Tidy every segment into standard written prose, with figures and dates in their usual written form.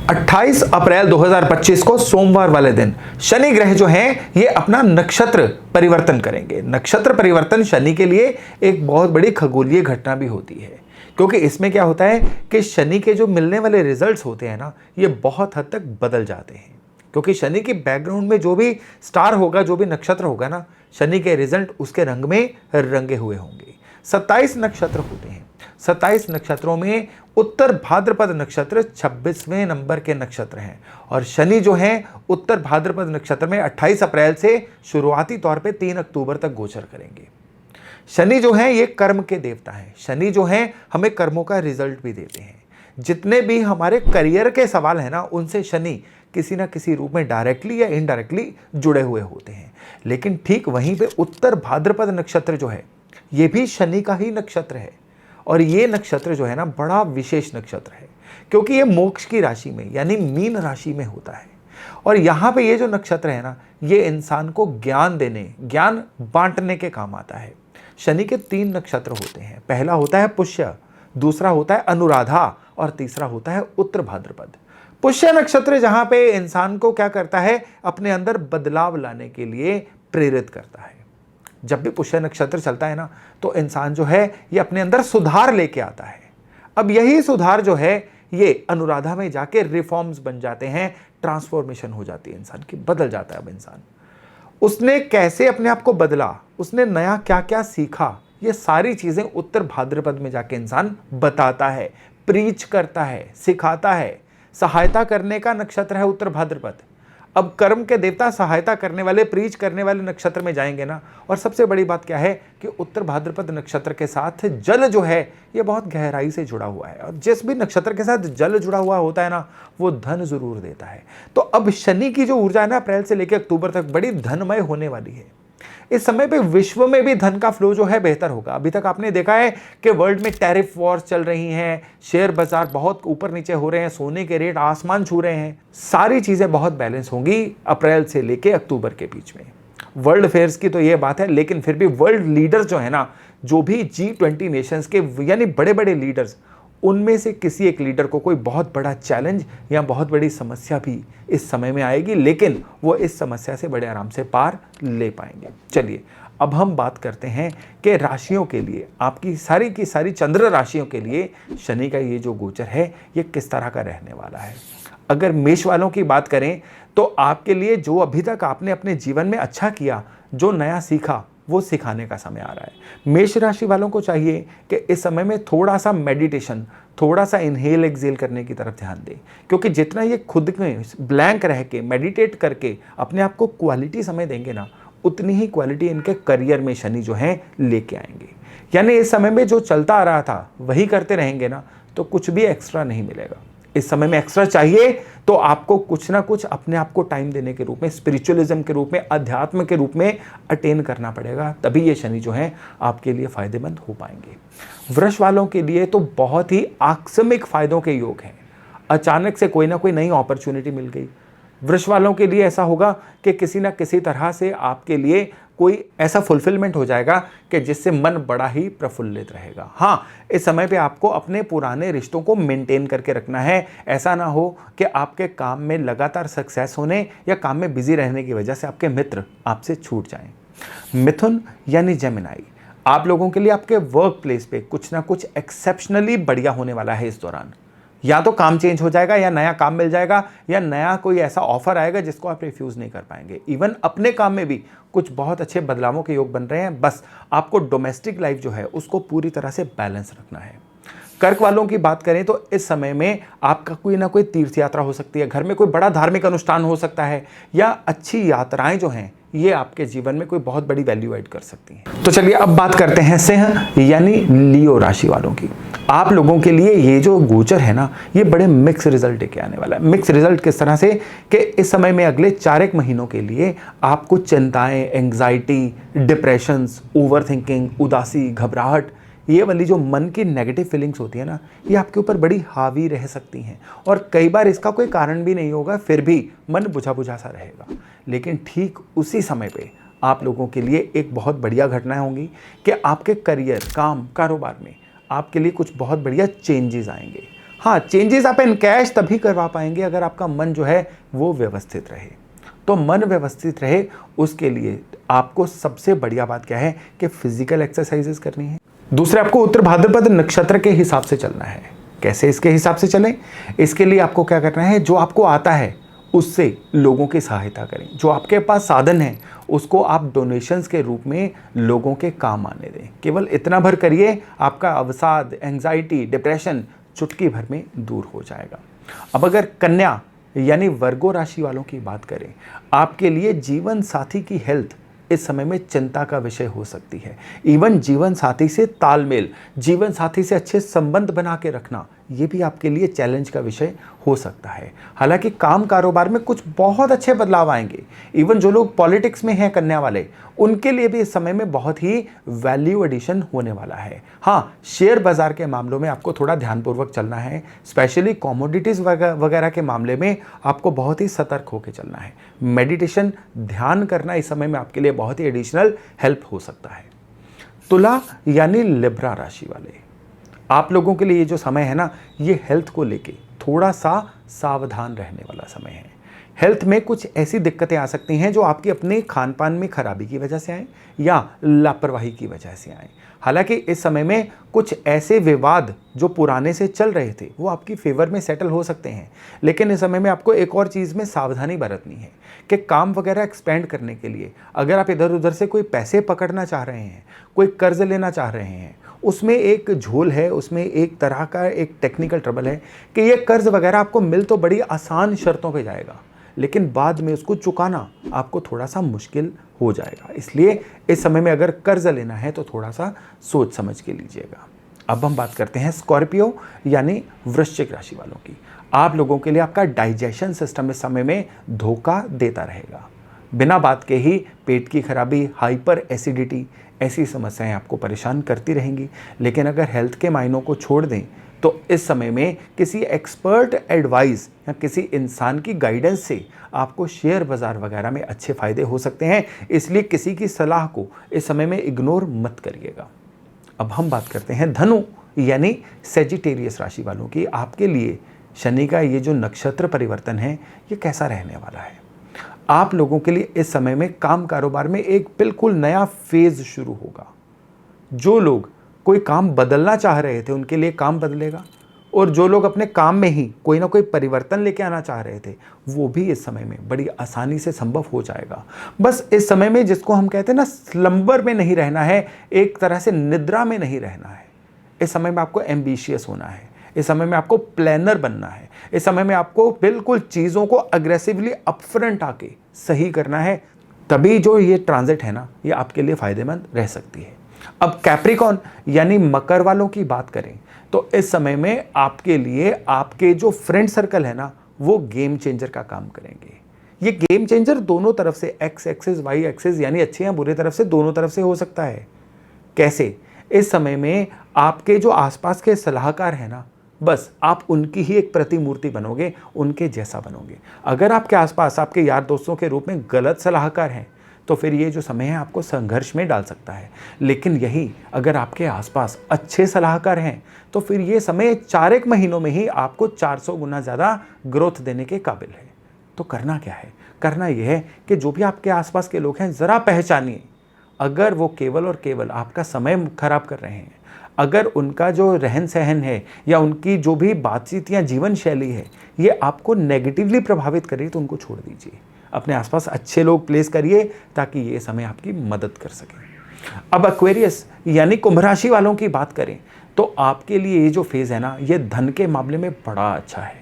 28 अप्रैल 2025 को सोमवार वाले दिन शनि ग्रह जो हैं ये अपना नक्षत्र परिवर्तन करेंगे। नक्षत्र परिवर्तन शनि के लिए एक बहुत बड़ी खगोलीय घटना भी होती है, क्योंकि इसमें क्या होता है कि शनि के जो मिलने वाले रिजल्ट्स होते हैं ना, ये बहुत हद तक बदल जाते हैं। क्योंकि शनि की बैकग्राउंड में जो भी स्टार होगा, जो भी नक्षत्र होगा ना, शनि के रिजल्ट उसके रंग में रंगे हुए होंगे। 27 नक्षत्र होते हैं। 27 नक्षत्रों में उत्तर भाद्रपद नक्षत्र 26वें नंबर के नक्षत्र हैं, और शनि जो हैं उत्तर भाद्रपद नक्षत्र में 28 अप्रैल से शुरुआती तौर पे 3 अक्टूबर तक गोचर करेंगे। शनि जो हैं ये कर्म के देवता हैं। शनि जो हैं हमें कर्मों का रिजल्ट भी देते हैं। जितने भी हमारे करियर के सवाल हैं ना, उनसे शनि किसी ना किसी रूप में डायरेक्टली या इनडायरेक्टली जुड़े हुए होते हैं। लेकिन ठीक वहीं पे उत्तर भाद्रपद नक्षत्र जो है ये भी शनि का ही नक्षत्र है, और ये नक्षत्र जो है ना बड़ा विशेष नक्षत्र है, क्योंकि ये मोक्ष की राशि में यानी मीन राशि में होता है। और यहाँ पे ये जो नक्षत्र है ना, ये इंसान को ज्ञान देने, ज्ञान बांटने के काम आता है। शनि के 3 नक्षत्र होते हैं। पहला होता है पुष्य, दूसरा होता है अनुराधा, और तीसरा होता है उत्तर भाद्रपद। पुष्य नक्षत्र जहां पे इंसान को क्या करता है, अपने अंदर बदलाव लाने के लिए प्रेरित करता है। जब भी पुष्य नक्षत्र चलता है ना, तो इंसान जो है ये अपने अंदर सुधार लेके आता है। अब यही सुधार जो है ये अनुराधा में जाके रिफॉर्म्स बन जाते हैं, ट्रांसफॉर्मेशन हो जाती है इंसान की, बदल जाता है अब इंसान। उसने कैसे अपने आप को बदला, उसने नया क्या क्या सीखा, ये सारी चीजें उत्तर भाद्रपद में जाके इंसान बताता है, प्रीच करता है, सिखाता है। सहायता करने का नक्षत्र है उत्तर भाद्रपद। अब कर्म के देवता सहायता करने वाले, प्रीच करने वाले नक्षत्र में जाएंगे ना। और सबसे बड़ी बात क्या है कि उत्तर भाद्रपद नक्षत्र के साथ जल जो है ये बहुत गहराई से जुड़ा हुआ है, और जिस भी नक्षत्र के साथ जल जुड़ा हुआ होता है ना, वो धन जरूर देता है। तो अब शनि की जो ऊर्जा है ना, अप्रैल से लेकर अक्टूबर तक बड़ी धनमय होने वाली है। इस समय पे विश्व में भी धन का फ्लो जो है बेहतर होगा। अभी तक आपने देखा है कि वर्ल्ड में टैरिफ वॉर्स चल रही हैं, शेयर बाजार बहुत ऊपर नीचे हो रहे हैं, सोने के रेट आसमान छू रहे हैं। सारी चीजें बहुत बैलेंस होंगी अप्रैल से लेके अक्टूबर के बीच में। वर्ल्ड अफेयर्स की तो ये बात है, लेकिन फिर भी वर्ल्ड लीडर्स जो है ना, जो भी G20 नेशंस के यानी बड़े बड़े लीडर्स, उनमें से किसी एक लीडर को कोई बहुत बड़ा चैलेंज या बहुत बड़ी समस्या भी इस समय में आएगी, लेकिन वो इस समस्या से बड़े आराम से पार ले पाएंगे। चलिए अब हम बात करते हैं कि राशियों के लिए, आपकी सारी की सारी चंद्र राशियों के लिए शनि का ये जो गोचर है ये किस तरह का रहने वाला है। अगर मेष वालों की बात करें तो आपके लिए जो अभी तक आपने अपने जीवन में अच्छा किया, जो नया सीखा, वो सिखाने का समय आ रहा है। मेष राशि वालों को चाहिए कि इस समय में थोड़ा सा मेडिटेशन, थोड़ा सा इनहेल एक्सेल करने की तरफ ध्यान दें, क्योंकि जितना ये खुद में ब्लैंक रह के मेडिटेट करके अपने आप को क्वालिटी समय देंगे ना, उतनी ही क्वालिटी इनके करियर में शनि जो है लेके आएंगे। यानी इस समय में जो चलता आ रहा था वही करते रहेंगे ना, तो कुछ भी एक्स्ट्रा नहीं मिलेगा। इस समय में एक्स्ट्रा चाहिए तो आपको कुछ ना कुछ अपने आप को टाइम देने के रूप में, स्पिरिचुअलिज्म के रूप में, अध्यात्म के रूप में अटेन करना पड़ेगा, तभी ये शनि जो है आपके लिए फायदेमंद हो पाएंगे। वृष वालों के लिए तो बहुत ही आकस्मिक फायदों के योग हैं। अचानक से कोई ना कोई नई अपॉर्चुनिटी मिल गई। वृष वालों के लिए ऐसा होगा कि किसी ना किसी तरह से आपके लिए कोई ऐसा फुलफिलमेंट हो जाएगा कि जिससे मन बड़ा ही प्रफुल्लित रहेगा। हाँ, इस समय पे आपको अपने पुराने रिश्तों को मेंटेन करके रखना है। ऐसा ना हो कि आपके काम में लगातार सक्सेस होने या काम में बिजी रहने की वजह से आपके मित्र आपसे छूट जाएं। मिथुन यानी जेमिनाई, आप लोगों के लिए आपके वर्क प्लेस पे कुछ ना कुछ एक्सेप्शनली बढ़िया होने वाला है इस दौरान। या तो काम चेंज हो जाएगा, या नया काम मिल जाएगा, या नया कोई ऐसा ऑफर आएगा जिसको आप रिफ्यूज नहीं कर पाएंगे। इवन अपने काम में भी कुछ बहुत अच्छे बदलावों के योग बन रहे हैं। बस आपको डोमेस्टिक लाइफ जो है उसको पूरी तरह से बैलेंस रखना है। कर्क वालों की बात करें तो इस समय में आपका कोई ना कोई तीर्थ यात्रा हो सकती है, घर में कोई बड़ा धार्मिक अनुष्ठान हो सकता है, या अच्छी यात्राएं जो हैं ये आपके जीवन में कोई बहुत बड़ी वैल्यू ऐड कर सकती हैं। तो चलिए अब बात करते हैं सिंह यानी लियो राशि वालों की। आप लोगों के लिए ये जो गोचर है ना, ये बड़े मिक्स रिजल्ट लेके आने वाला है। मिक्स रिजल्ट किस तरह से कि इस समय में अगले 4 महीनों के लिए आपको चिंताएं, एंग्जाइटी, डिप्रेशंस, ओवरथिंकिंग, उदासी, घबराहट, ये वाली जो मन की नेगेटिव फीलिंग्स होती है ना, ये आपके ऊपर बड़ी हावी रह सकती हैं। और कई बार इसका कोई कारण भी नहीं होगा, फिर भी मन बुझा बुझा सा रहेगा। लेकिन ठीक उसी समय पे आप लोगों के लिए एक बहुत बढ़िया घटनाएं होंगी कि आपके करियर, काम, कारोबार में आपके लिए कुछ बहुत बढ़िया चेंजेस आएंगे। हाँ, चेंजेस आप इन कैश तभी करवा पाएंगे अगर आपका मन जो है वो व्यवस्थित रहे। तो मन व्यवस्थित रहे उसके लिए आपको सबसे बढ़िया बात क्या है कि फिजिकल एक्सरसाइजेस करनी है। दूसरे, आपको उत्तर भाद्रपद नक्षत्र के हिसाब से चलना है। कैसे इसके हिसाब से चलें? इसके लिए आपको क्या करना है, जो आपको आता है उससे लोगों की सहायता करें। जो आपके पास साधन है उसको आप डोनेशंस के रूप में लोगों के काम आने दें। केवल इतना भर करिए, आपका अवसाद, एंजाइटी, डिप्रेशन चुटकी भर में दूर हो जाएगा। अब अगर कन्या यानी वर्गो राशि वालों की बात करें, आपके लिए जीवन साथी की हेल्थ इस समय में चिंता का विषय हो सकती है। इवन जीवन साथी से तालमेल, जीवन साथी से अच्छे संबंध बना के रखना, ये भी आपके लिए चैलेंज का विषय हो सकता है। हालांकि काम कारोबार में कुछ बहुत अच्छे बदलाव आएंगे। इवन जो लोग पॉलिटिक्स में हैं कन्या वाले, उनके लिए भी इस समय में बहुत ही वैल्यू एडिशन होने वाला है। हाँ, शेयर बाजार के मामलों में आपको थोड़ा ध्यानपूर्वक चलना है। स्पेशली कमोडिटीज़ वगैरह के मामले में आपको बहुत ही सतर्क होकर चलना है। मेडिटेशन, ध्यान करना इस समय में आपके लिए बहुत ही एडिशनल हेल्प हो सकता है। तुला यानी लिब्रा राशि वाले, आप लोगों के लिए ये जो समय है ना, ये हेल्थ को लेके थोड़ा सा सावधान रहने वाला समय है। हेल्थ में कुछ ऐसी दिक्कतें आ सकती हैं जो आपकी अपने खान पान में खराबी की वजह से आए या लापरवाही की वजह से आए। हालांकि इस समय में कुछ ऐसे विवाद जो पुराने से चल रहे थे वो आपकी फेवर में सेटल हो सकते हैं। लेकिन इस समय में आपको एक और चीज़ में सावधानी बरतनी है कि काम वगैरह एक्सपेंड करने के लिए अगर आप इधर उधर से कोई पैसे पकड़ना चाह रहे हैं, कोई कर्ज लेना चाह रहे हैं, उसमें एक झोल है, उसमें एक तरह का एक टेक्निकल ट्रबल है कि ये कर्ज वगैरह आपको मिल तो बड़ी आसान शर्तों पे जाएगा, लेकिन बाद में उसको चुकाना आपको थोड़ा सा मुश्किल हो जाएगा। इसलिए इस समय में अगर कर्ज लेना है तो थोड़ा सा सोच समझ के लीजिएगा। अब हम बात करते हैं स्कॉर्पियो यानी वृश्चिक राशि वालों की। आप लोगों के लिए आपका डाइजेशन सिस्टम इस समय में धोखा देता रहेगा। बिना बात के ही पेट की खराबी, हाइपर एसिडिटी, ऐसी समस्याएं आपको परेशान करती रहेंगी। लेकिन अगर हेल्थ के मायनों को छोड़ दें तो इस समय में किसी एक्सपर्ट एडवाइस या किसी इंसान की गाइडेंस से आपको शेयर बाजार वगैरह में अच्छे फायदे हो सकते हैं। इसलिए किसी की सलाह को इस समय में इग्नोर मत करिएगा। अब हम बात करते हैं धनु यानी सेजिटेरियस राशि वालों की। आपके लिए शनि का ये जो नक्षत्र परिवर्तन है ये कैसा रहने वाला है? आप लोगों के लिए इस समय में काम कारोबार में एक बिल्कुल नया फेज शुरू होगा। जो लोग कोई काम बदलना चाह रहे थे उनके लिए काम बदलेगा, और जो लोग अपने काम में ही कोई ना कोई परिवर्तन लेके आना चाह रहे थे वो भी इस समय में बड़ी आसानी से संभव हो जाएगा। बस इस समय में जिसको हम कहते हैं ना, स्लंबर में नहीं रहना है, एक तरह से निद्रा में नहीं रहना है। इस समय में आपको एम्बिशियस होना है, इस समय में आपको प्लानर बनना है, इस समय में आपको बिल्कुल चीज़ों को अग्रेसिवली अपफ्रंट आके सही करना है। तभी जो ये ट्रांजिट है ना, ये आपके लिए फ़ायदेमंद रह सकती है। अब कैप्रिकॉन यानी मकर वालों की बात करें तो इस समय में आपके लिए आपके जो फ्रेंड सर्कल है ना, वो गेम चेंजर का काम करेंगे। ये गेम चेंजर दोनों तरफ से, एक्स एक्सिस वाई एक्सिस, यानी अच्छे या बुरे तरफ से, दोनों तरफ से हो सकता है। कैसे? इस समय में आपके जो आसपास के सलाहकार हैं ना, बस आप उनकी ही एक प्रतिमूर्ति बनोगे, उनके जैसा बनोगे। अगर आपके आसपास आपके यार दोस्तों के रूप में गलत सलाहकार हैं तो फिर ये जो समय है आपको संघर्ष में डाल सकता है। लेकिन यही अगर आपके आसपास अच्छे सलाहकार हैं तो फिर ये समय 4 महीनों में ही आपको 400 गुना ज़्यादा ग्रोथ देने के काबिल है। तो करना क्या है? करना यह है कि जो भी आपके आसपास के लोग हैं ज़रा पहचानिए। अगर वो केवल और केवल आपका समय खराब कर रहे हैं, अगर उनका जो रहन सहन है या उनकी जो भी बातचीत या जीवन शैली है ये आपको नेगेटिवली प्रभावित करे तो उनको छोड़ दीजिए। अपने आसपास अच्छे लोग प्लेस करिए ताकि ये समय आपकी मदद कर सके। अब एक्वेरियस यानी कुंभ राशि वालों की बात करें तो आपके लिए ये जो फेज़ है ना, ये धन के मामले में बड़ा अच्छा है।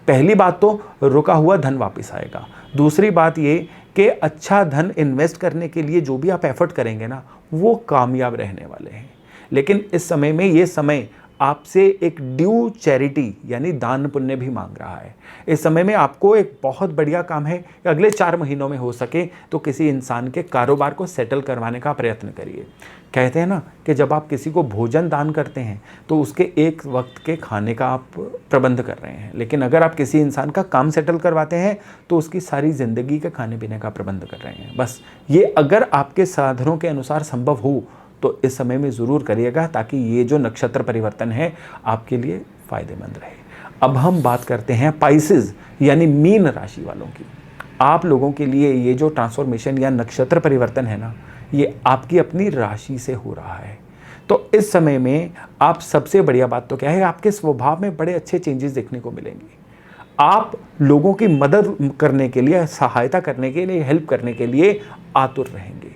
पहली बात तो रुका हुआ धन वापस आएगा। दूसरी बात ये कि अच्छा धन इन्वेस्ट करने के लिए जो भी आप एफर्ट करेंगे ना, वो कामयाब रहने वाले हैं। लेकिन इस समय में ये समय आपसे एक ड्यू चैरिटी यानी दान पुण्य भी मांग रहा है। इस समय में आपको एक बहुत बढ़िया काम है कि अगले 4 महीनों में हो सके तो किसी इंसान के कारोबार को सेटल करवाने का प्रयत्न करिए। कहते हैं ना कि जब आप किसी को भोजन दान करते हैं तो उसके एक वक्त के खाने का आप प्रबंध कर रहे हैं, लेकिन अगर आप किसी इंसान का काम सेटल करवाते हैं तो उसकी सारी ज़िंदगी के खाने पीने का प्रबंध कर रहे हैं। बस ये अगर आपके साधनों के अनुसार संभव हो तो इस समय में ज़रूर करिएगा ताकि ये जो नक्षत्र परिवर्तन है आपके लिए फ़ायदेमंद रहे। अब हम बात करते हैं पाइसेस यानी मीन राशि वालों की। आप लोगों के लिए ये जो ट्रांसफॉर्मेशन या नक्षत्र परिवर्तन है ना, ये आपकी अपनी राशि से हो रहा है। तो इस समय में आप सबसे बढ़िया बात तो क्या है, आपके स्वभाव में बड़े अच्छे चेंजेस देखने को मिलेंगे। आप लोगों की मदद करने के लिए, सहायता करने के लिए, हेल्प करने के लिए आतुर रहेंगे।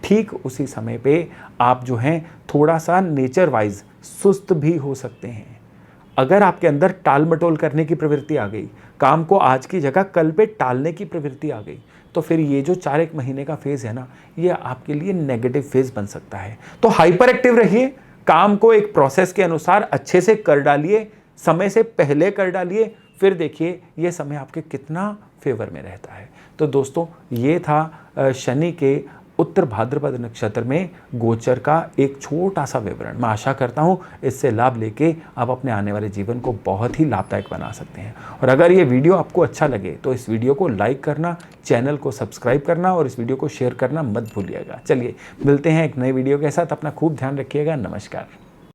ठीक उसी समय पे आप जो हैं थोड़ा सा नेचर वाइज सुस्त भी हो सकते हैं। अगर आपके अंदर टाल मटोल करने की प्रवृत्ति आ गई, काम को आज की जगह कल पे टालने की प्रवृत्ति आ गई, तो फिर ये जो 4-1 महीने का फेज़ है ना, ये आपके लिए नेगेटिव फेज़ बन सकता है। तो हाइपर एक्टिव रहिए, काम को एक प्रोसेस के अनुसार अच्छे से कर डालिए, समय से पहले कर डालिए, फिर देखिए ये समय आपके कितना फेवर में रहता है। तो दोस्तों, ये था शनि के उत्तर भाद्रपद नक्षत्र में गोचर का एक छोटा सा विवरण। मैं आशा करता हूँ इससे लाभ लेके आप अपने आने वाले जीवन को बहुत ही लाभदायक बना सकते हैं। और अगर ये वीडियो आपको अच्छा लगे तो इस वीडियो को लाइक करना, चैनल को सब्सक्राइब करना और इस वीडियो को शेयर करना मत भूलिएगा। चलिए मिलते हैं एक नए वीडियो के साथ। अपना खूब ध्यान रखिएगा। नमस्कार।